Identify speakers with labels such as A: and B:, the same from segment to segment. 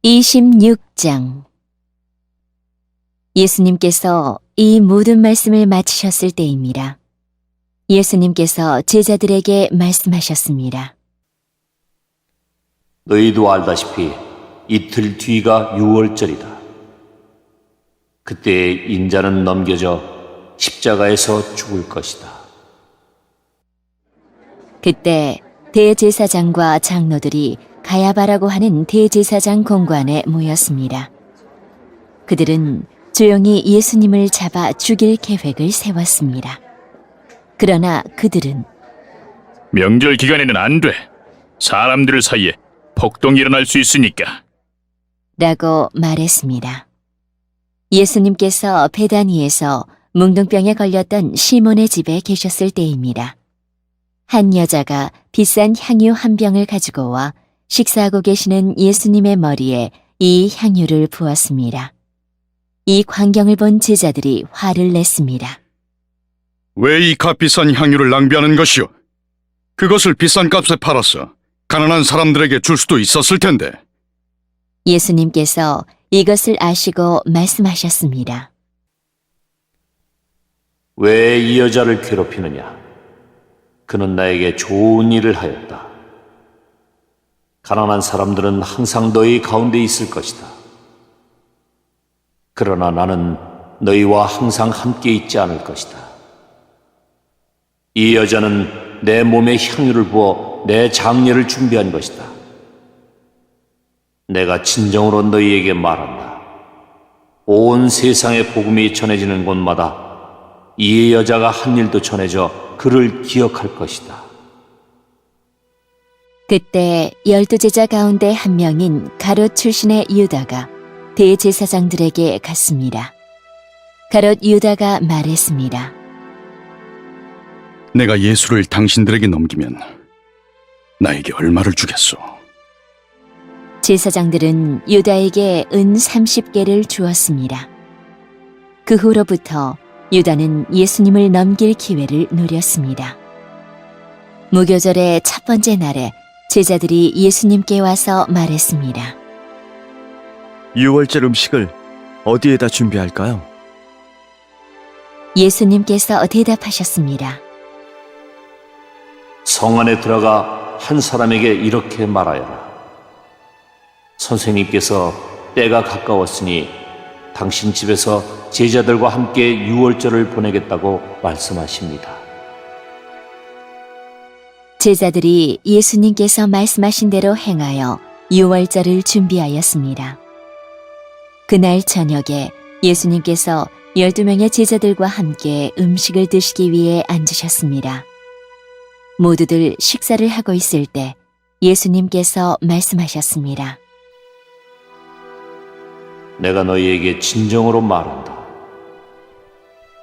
A: 26장. 예수님께서 이 모든 말씀을 마치셨을 때입니다. 예수님께서 제자들에게 말씀하셨습니다.
B: 너희도 알다시피 이틀 뒤가 유월절이다. 그때 인자는 넘겨져 십자가에서 죽을 것이다.
A: 그때 대제사장과 장로들이 가야바라고 하는 대제사장 공관에 모였습니다. 그들은 조용히 예수님을 잡아 죽일 계획을 세웠습니다. 그러나 그들은
C: 명절 기간에는 안 돼. 사람들 사이에 폭동이 일어날 수 있으니까.
A: 라고 말했습니다. 예수님께서 베다니에서 뭉둥병에 걸렸던 시몬의 집에 계셨을 때입니다. 한 여자가 비싼 향유 한 병을 가지고 와 식사하고 계시는 예수님의 머리에 이 향유를 부었습니다. 이 광경을 본 제자들이 화를 냈습니다.
D: 왜 이 값비싼 향유를 낭비하는 것이오? 그것을 비싼 값에 팔아서 가난한 사람들에게 줄 수도 있었을 텐데.
A: 예수님께서 이것을 아시고 말씀하셨습니다.
B: 왜 이 여자를 괴롭히느냐? 그는 나에게 좋은 일을 하였다. 가난한 사람들은 항상 너희 가운데 있을 것이다. 그러나 나는 너희와 항상 함께 있지 않을 것이다. 이 여자는 내 몸에 향유를 부어 내 장례를 준비한 것이다. 내가 진정으로 너희에게 말한다. 온 세상의 복음이 전해지는 곳마다 이 여자가 한 일도 전해져 그를 기억할 것이다.
A: 그때 12제자 가운데 한 명인 가롯 출신의 유다가 대제사장들에게 갔습니다. 가롯 유다가 말했습니다.
D: 내가 예수를 당신들에게 넘기면 나에게 얼마를 주겠소?
A: 제사장들은 유다에게 은 30개를 주었습니다. 그 후로부터 유다는 예수님을 넘길 기회를 노렸습니다. 무교절의 첫 번째 날에 제자들이 예수님께 와서 말했습니다.
E: 유월절 음식을 어디에다 준비할까요?
A: 예수님께서 대답하셨습니다.
B: 성 안에 들어가 한 사람에게 이렇게 말하여라. 선생님께서 때가 가까웠으니 당신 집에서 제자들과 함께 유월절을 보내겠다고 말씀하십니다.
A: 제자들이 예수님께서 말씀하신 대로 행하여 유월절을 준비하였습니다. 그날 저녁에 예수님께서 12명의 제자들과 함께 음식을 드시기 위해 앉으셨습니다. 모두들 식사를 하고 있을 때 예수님께서 말씀하셨습니다.
B: 내가 너희에게 진정으로 말한다.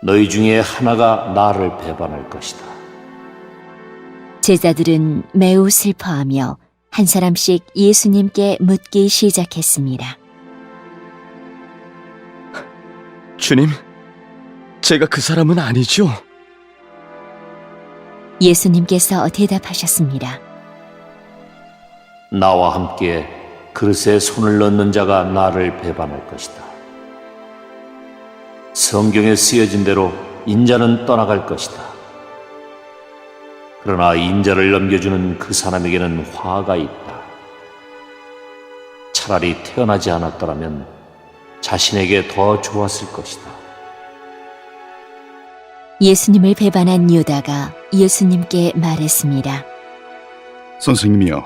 B: 너희 중에 하나가 나를 배반할 것이다.
A: 제자들은 매우 슬퍼하며 한 사람씩 예수님께 묻기 시작했습니다.
E: 주님, 제가 그 사람은 아니죠?
A: 예수님께서 대답하셨습니다.
B: 나와 함께 그릇에 손을 넣는 자가 나를 배반할 것이다. 성경에 쓰여진 대로 인자는 떠나갈 것이다. 그러나 인자를 넘겨주는 그 사람에게는 화가 있다. 차라리 태어나지 않았더라면 자신에게 더 좋았을 것이다.
A: 예수님을 배반한 유다가 예수님께 말했습니다.
D: 선생님이요,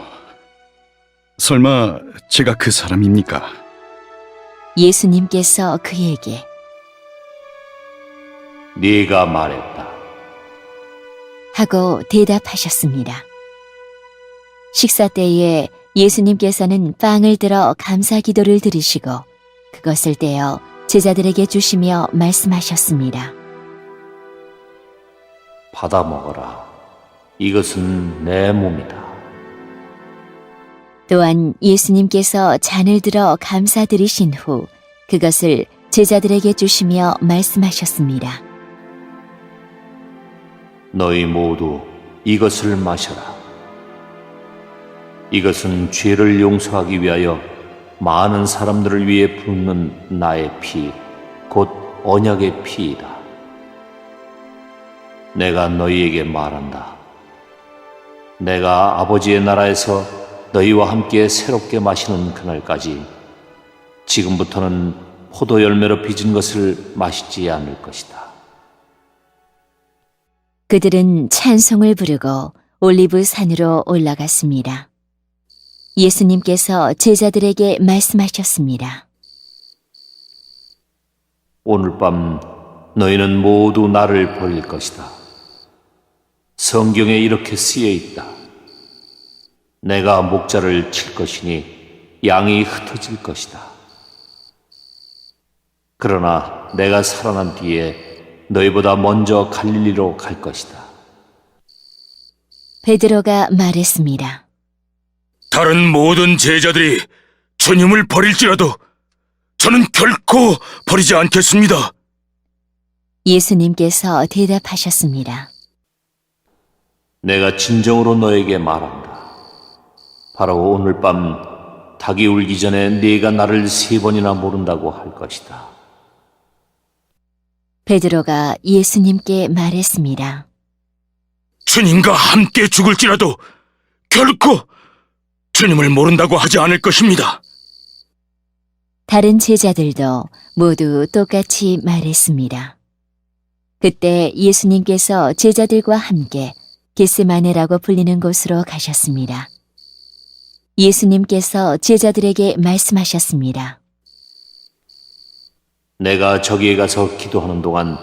D: 설마 제가 그 사람입니까?
A: 예수님께서 그에게
B: 네가 말했다.
A: 하고 대답하셨습니다. 식사 때에 예수님께서는 빵을 들어 감사 기도를 드리시고 그것을 떼어 제자들에게 주시며 말씀하셨습니다.
B: 받아 먹어라. 이것은 내 몸이다.
A: 또한 예수님께서 잔을 들어 감사드리신 후 그것을 제자들에게 주시며 말씀하셨습니다.
B: 너희 모두 이것을 마셔라. 이것은 죄를 용서하기 위하여 많은 사람들을 위해 붓는 나의 피, 곧 언약의 피이다. 내가 너희에게 말한다. 내가 아버지의 나라에서 너희와 함께 새롭게 마시는 그날까지 지금부터는 포도 열매로 빚은 것을 마시지 않을 것이다.
A: 그들은 찬송을 부르고 올리브 산으로 올라갔습니다. 예수님께서 제자들에게 말씀하셨습니다.
B: 오늘 밤 너희는 모두 나를 버릴 것이다. 성경에 이렇게 쓰여 있다. 내가 목자를 칠 것이니 양이 흩어질 것이다. 그러나 내가 살아난 뒤에 너희보다 먼저 갈릴리로 갈 것이다.
A: 베드로가 말했습니다.
C: 다른 모든 제자들이 주님을 버릴지라도 저는 결코 버리지 않겠습니다.
A: 예수님께서 대답하셨습니다.
B: 내가 진정으로 너에게 말한다. 바로 오늘 밤 닭이 울기 전에 네가 나를 3번이나 모른다고 할 것이다.
A: 베드로가 예수님께 말했습니다.
C: 주님과 함께 죽을지라도 결코 주님을 모른다고 하지 않을 것입니다.
A: 다른 제자들도 모두 똑같이 말했습니다. 그때 예수님께서 제자들과 함께 겟세마네라고 불리는 곳으로 가셨습니다. 예수님께서 제자들에게 말씀하셨습니다.
B: 내가 저기에 가서 기도하는 동안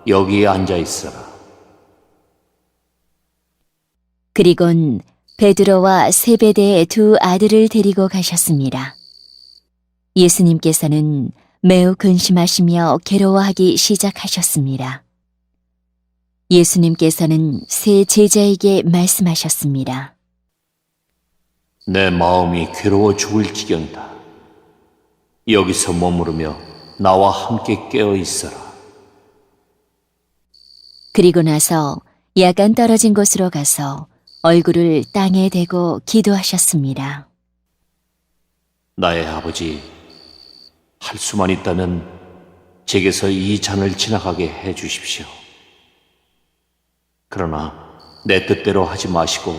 B: 여기에 앉아 있어라.
A: 그리곤 베드로와 세베대의 2 아들을 데리고 가셨습니다. 예수님께서는 매우 근심하시며 괴로워하기 시작하셨습니다. 예수님께서는 세 제자에게 말씀하셨습니다.
B: 내 마음이 괴로워 죽을 지경이다. 여기서 머무르며 나와 함께 깨어 있어라.
A: 그리고 나서 약간 떨어진 곳으로 가서 얼굴을 땅에 대고 기도하셨습니다.
B: 나의 아버지, 할 수만 있다면 제게서 이 잔을 지나가게 해 주십시오. 그러나 내 뜻대로 하지 마시고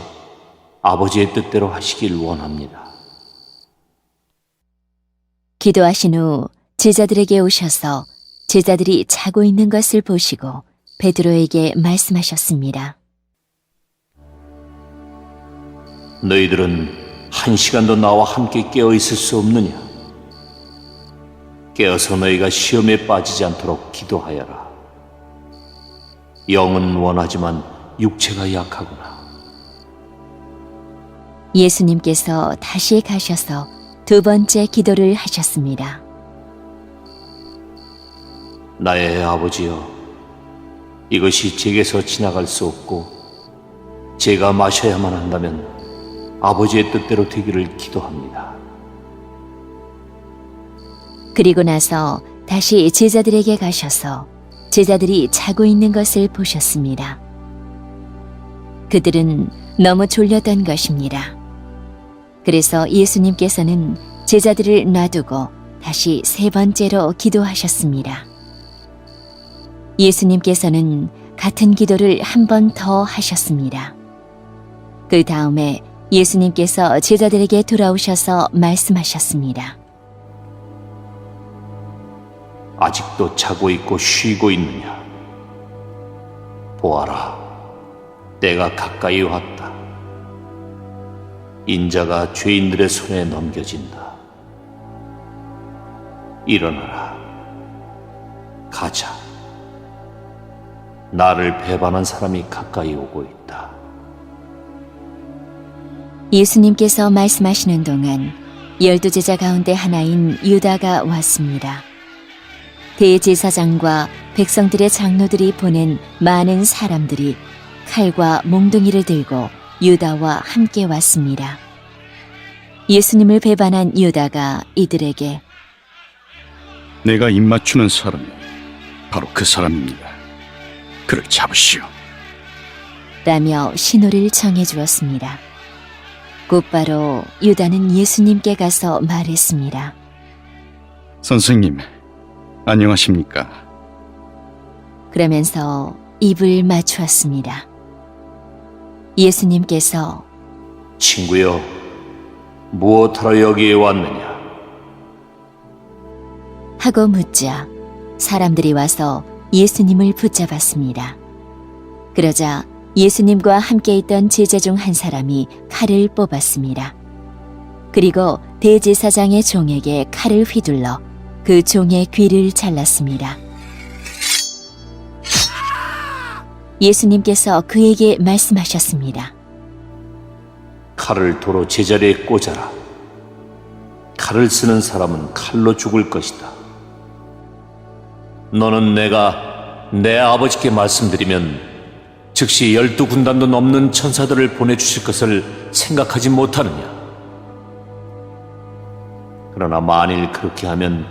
B: 아버지의 뜻대로 하시길 원합니다.
A: 기도하신 후 제자들에게 오셔서 제자들이 자고 있는 것을 보시고 베드로에게 말씀하셨습니다.
B: 너희들은 1시간도 나와 함께 깨어 있을 수 없느냐? 깨어서 너희가 시험에 빠지지 않도록 기도하여라. 영은 원하지만 육체가 약하구나.
A: 예수님께서 다시 가셔서 2번째 기도를 하셨습니다.
B: 나의 아버지여, 이것이 제게서 지나갈 수 없고 제가 마셔야만 한다면 아버지의 뜻대로 되기를 기도합니다.
A: 그리고 나서 다시 제자들에게 가셔서 제자들이 자고 있는 것을 보셨습니다. 그들은 너무 졸렸던 것입니다. 그래서 예수님께서는 제자들을 놔두고 다시 3번째로 기도하셨습니다. 예수님께서는 같은 기도를 한 번 더 하셨습니다. 그 다음에 예수님께서 제자들에게 돌아오셔서 말씀하셨습니다.
B: 아직도 자고 있고 쉬고 있느냐? 보아라, 때가 가까이 왔다. 인자가 죄인들의 손에 넘겨진다. 일어나라, 가자. 나를 배반한 사람이 가까이 오고 있다.
A: 예수님께서 말씀하시는 동안 12제자 가운데 하나인 유다가 왔습니다. 대제사장과 백성들의 장로들이 보낸 많은 사람들이 칼과 몽둥이를 들고 유다와 함께 왔습니다. 예수님을 배반한 유다가 이들에게
D: 내가 입맞추는 사람이 바로 그 사람입니다. 그를 잡으시오.
A: 라며 신호를 정해 주었습니다. 곧바로 유다는 예수님께 가서 말했습니다.
D: 선생님, 안녕하십니까?
A: 그러면서 입을 맞추었습니다. 예수님께서
B: 친구여, 무엇하러 여기에 왔느냐?
A: 하고 묻자 사람들이 와서 예수님을 붙잡았습니다. 그러자 예수님과 함께 있던 제자 중 한 사람이 칼을 뽑았습니다. 그리고 대제사장의 종에게 칼을 휘둘러 그 종의 귀를 잘랐습니다. 예수님께서 그에게 말씀하셨습니다.
B: 칼을 도로 제자리에 꽂아라. 칼을 쓰는 사람은 칼로 죽을 것이다. 너는 내가 내 아버지께 말씀드리면 즉시 12군단도 넘는 천사들을 보내주실 것을 생각하지 못하느냐? 그러나 만일 그렇게 하면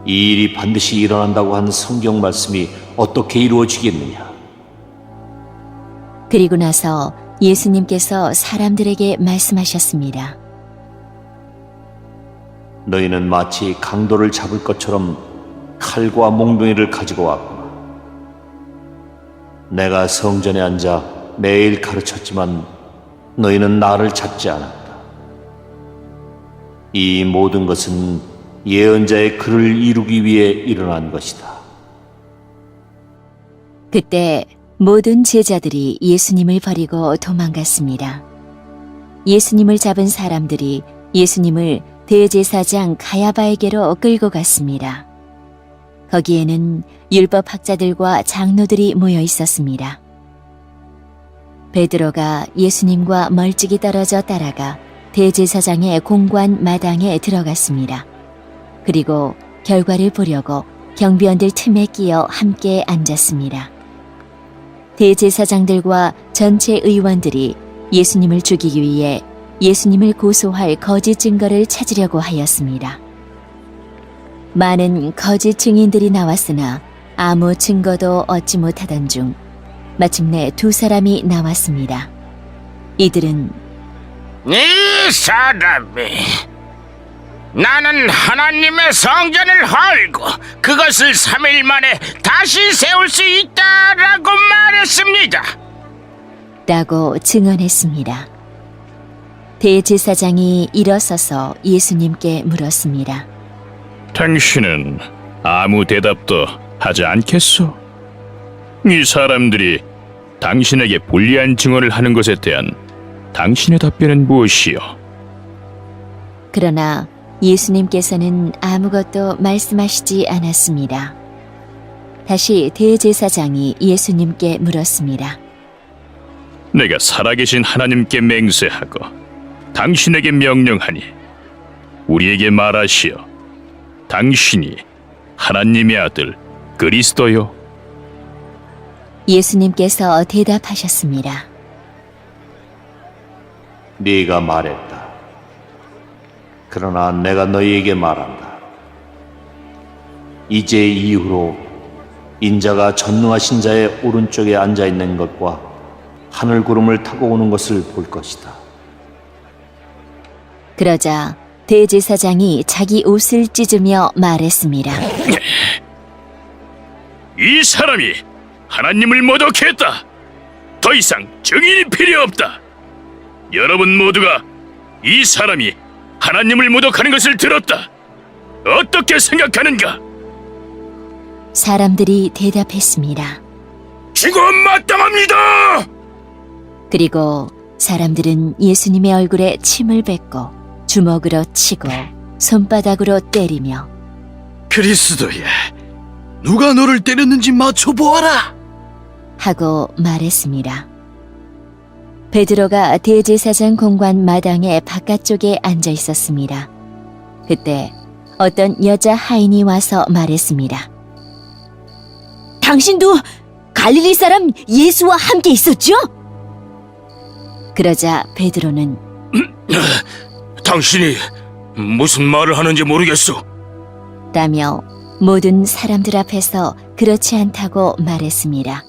B: 이 일이 반드시 일어난다고 한 성경 말씀이 어떻게 이루어지겠느냐?
A: 그리고 나서 예수님께서 사람들에게 말씀하셨습니다.
B: 너희는 마치 강도를 잡을 것처럼 칼과 몽둥이를 가지고 왔구나. 내가 성전에 앉아 매일 가르쳤지만 너희는 나를 찾지 않았다. 이 모든 것은 예언자의 글을 이루기 위해 일어난 것이다.
A: 그때 모든 제자들이 예수님을 버리고 도망갔습니다. 예수님을 잡은 사람들이 예수님을 대제사장 가야바에게로 끌고 갔습니다. 거기에는 율법학자들과 장로들이 모여 있었습니다. 베드로가 예수님과 멀찍이 떨어져 따라가 대제사장의 공관 마당에 들어갔습니다. 그리고 결과를 보려고 경비원들 틈에 끼어 함께 앉았습니다. 대제사장들과 전체 의원들이 예수님을 죽이기 위해 예수님을 고소할 거짓 증거를 찾으려고 하였습니다. 많은 거짓 증인들이 나왔으나 아무 증거도 얻지 못하던 중 마침내 두 사람이 나왔습니다. 이들은
F: 이 사람이 나는 하나님의 성전을 헐고 그것을 3일 만에 다시 세울 수 있다라고 말했습니다.
A: 라고 증언했습니다. 대제사장이 일어서서 예수님께 물었습니다.
C: 당신은 아무 대답도 하지 않겠소? 이 사람들이 당신에게 불리한 증언을 하는 것에 대한 당신의 답변은 무엇이요?
A: 그러나 예수님께서는 아무것도 말씀하시지 않았습니다. 다시 대제사장이 예수님께 물었습니다.
C: 내가 살아계신 하나님께 맹세하고 당신에게 명령하니 우리에게 말하시오. 당신이 하나님의 아들 그리스도요?
A: 예수님께서 대답하셨습니다.
B: 네가 말했다. 그러나 내가 너희에게 말한다. 이제 이후로 인자가 전능하신 자의 오른쪽에 앉아 있는 것과 하늘 구름을 타고 오는 것을 볼 것이다.
A: 그러자 대제사장이 자기 옷을 찢으며 말했습니다.
C: 이 사람이 하나님을 모독했다. 더 이상 증인이 필요 없다. 여러분 모두가 이 사람이 하나님을 모독하는 것을 들었다. 어떻게 생각하는가?
A: 사람들이 대답했습니다.
C: 죽어 마땅합니다.
A: 그리고 사람들은 예수님의 얼굴에 침을 뱉고 주먹으로 치고 손바닥으로 때리며
D: 그리스도야, 누가 너를 때렸는지 맞춰보아라!
A: 하고 말했습니다. 베드로가 대제사장 공관 마당의 바깥쪽에 앉아 있었습니다. 그때 어떤 여자 하인이 와서 말했습니다. 당신도 갈릴리 사람 예수와 함께 있었죠? 그러자 베드로는
F: 당신이 무슨 말을 하는지 모르겠소.
A: 라며 모든 사람들 앞에서 그렇지 않다고 말했습니다.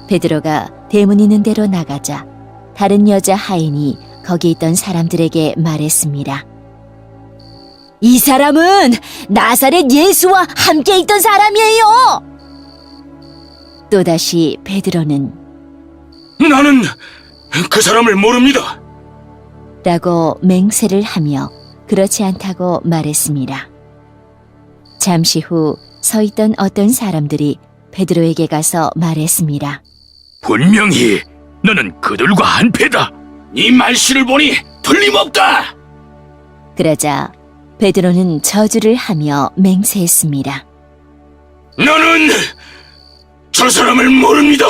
A: 베드로가 대문 있는 데로 나가자 다른 여자 하인이 거기 있던 사람들에게 말했습니다. 이 사람은 나사렛 예수와 함께 있던 사람이에요! 또다시 베드로는
F: 나는 그 사람을 모릅니다.
A: 라고 맹세를 하며 그렇지 않다고 말했습니다. 잠시 후 서 있던 어떤 사람들이 베드로에게 가서 말했습니다.
C: 분명히 너는 그들과 한패다.
F: 이 말씨를 보니 틀림없다.
A: 그러자 베드로는 저주를 하며 맹세했습니다.
F: 나는 저 사람을 모릅니다.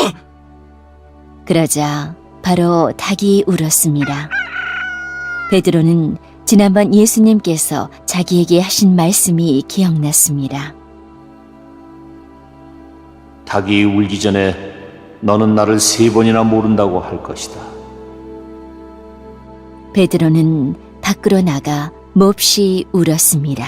A: 그러자 바로 닭이 울었습니다. 베드로는 지난번 예수님께서 자기에게 하신 말씀이 기억났습니다.
B: 닭이 울기 전에 너는 나를 3번이나 모른다고 할 것이다.
A: 베드로는 밖으로 나가 몹시 울었습니다.